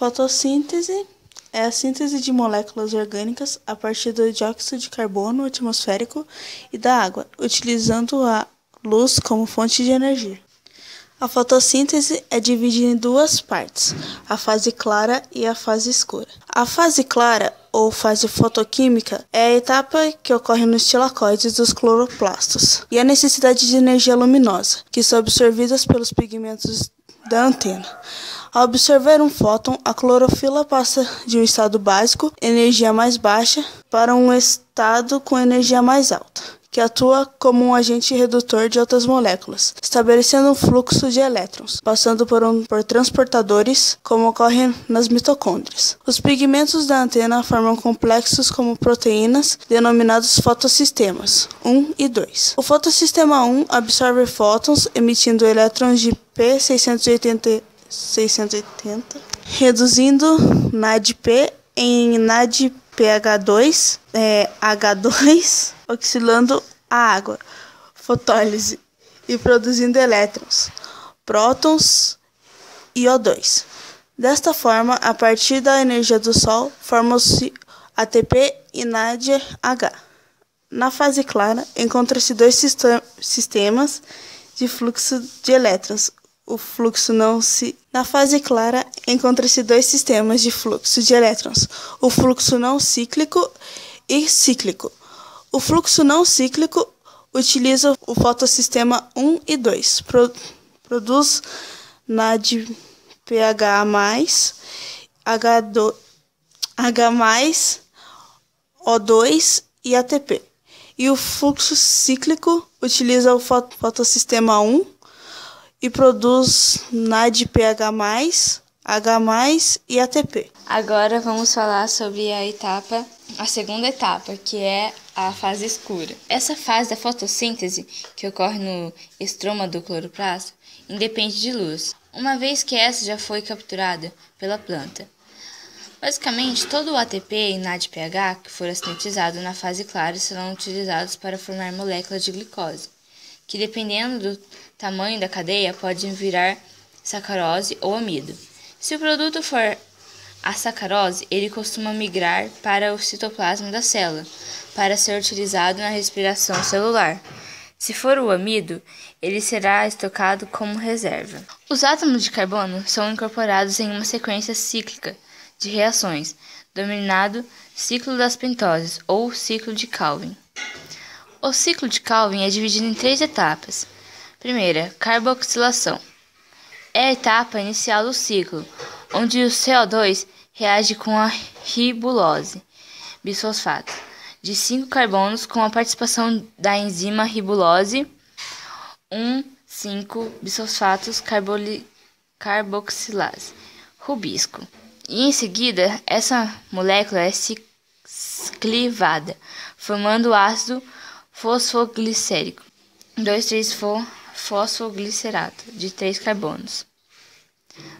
Fotossíntese é a síntese de moléculas orgânicas a partir do dióxido de carbono atmosférico e da água, utilizando a luz como fonte de energia. A fotossíntese é dividida em duas partes, a fase clara e a fase escura. A fase clara, ou fase fotoquímica, é a etapa que ocorre nos tilacoides dos cloroplastos e a necessidade de energia luminosa, que são absorvidas pelos pigmentos da antena. Ao absorver um fóton, a clorofila passa de um estado básico, energia mais baixa, para um estado com energia mais alta, que atua como um agente redutor de outras moléculas, estabelecendo um fluxo de elétrons, passando por transportadores, como ocorre nas mitocôndrias. Os pigmentos da antena formam complexos como proteínas, denominados fotossistemas 1 e 2. O fotossistema 1 absorve fótons, emitindo elétrons de P680, reduzindo NADP em NADPH2, H2, oxidando a água, fotólise, e produzindo elétrons, prótons e O2. Desta forma, a partir da energia do Sol, formam-se ATP e NADH. Na fase clara, encontram-se dois sistemas de fluxo de elétrons. Na fase clara, encontram-se dois sistemas de fluxo de elétrons, o fluxo não cíclico e cíclico. O fluxo não cíclico utiliza o fotossistema 1 e 2, produz NADPH+, H+, O2 e ATP. E o fluxo cíclico utiliza o fotossistema 1 e produz NADPH+, H+, e ATP. Agora vamos falar sobre a segunda etapa, que é a fase escura. Essa fase da fotossíntese, que ocorre no estroma do cloroplasto, independe de luz, uma vez que essa já foi capturada pela planta. Basicamente, todo o ATP e NADPH que for sintetizado na fase clara serão utilizados para formar moléculas de glicose, que dependendo do tamanho da cadeia podem virar sacarose ou amido. Se o produto for a sacarose, ele costuma migrar para o citoplasma da célula, para ser utilizado na respiração celular. Se for o amido, ele será estocado como reserva. Os átomos de carbono são incorporados em uma sequência cíclica de reações, denominado ciclo das pentoses ou ciclo de Calvin. O ciclo de Calvin é dividido em 3 etapas. Primeira, carboxilação. É a etapa inicial do ciclo, onde o CO2 reage com a ribulose bisfosfato de 5 carbonos com a participação da enzima ribulose 1,5-bisfosfatos carboxilase, rubisco. E em seguida, essa molécula é ciclivada, formando o ácido fosfoglicérico 2,3-fosfoglicerato de 3 carbonos.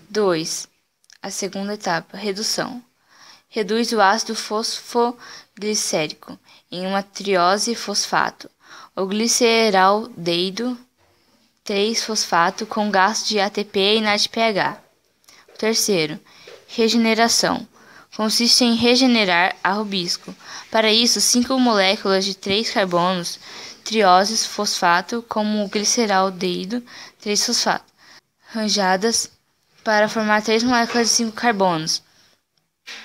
2. A segunda etapa, redução. Reduz o ácido fosfoglicérico em uma triose fosfato, ou gliceraldeído 3-fosfato com gasto de ATP e NADPH. Terceiro, regeneração. Consiste em regenerar a rubisco. Para isso, 5 moléculas de 3 carbonos, trioses fosfato, como o gliceraldeído 3-fosfato, arranjadas para formar 3 moléculas de 5 carbonos,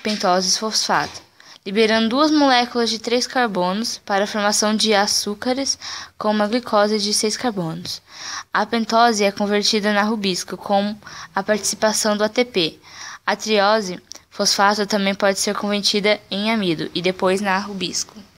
pentoses fosfato, liberando 2 moléculas de 3 carbonos para a formação de açúcares com uma glicose de 6 carbonos. A pentose é convertida na rubisco com a participação do ATP. A triose fosfato também pode ser convertida em amido e depois na rubisco.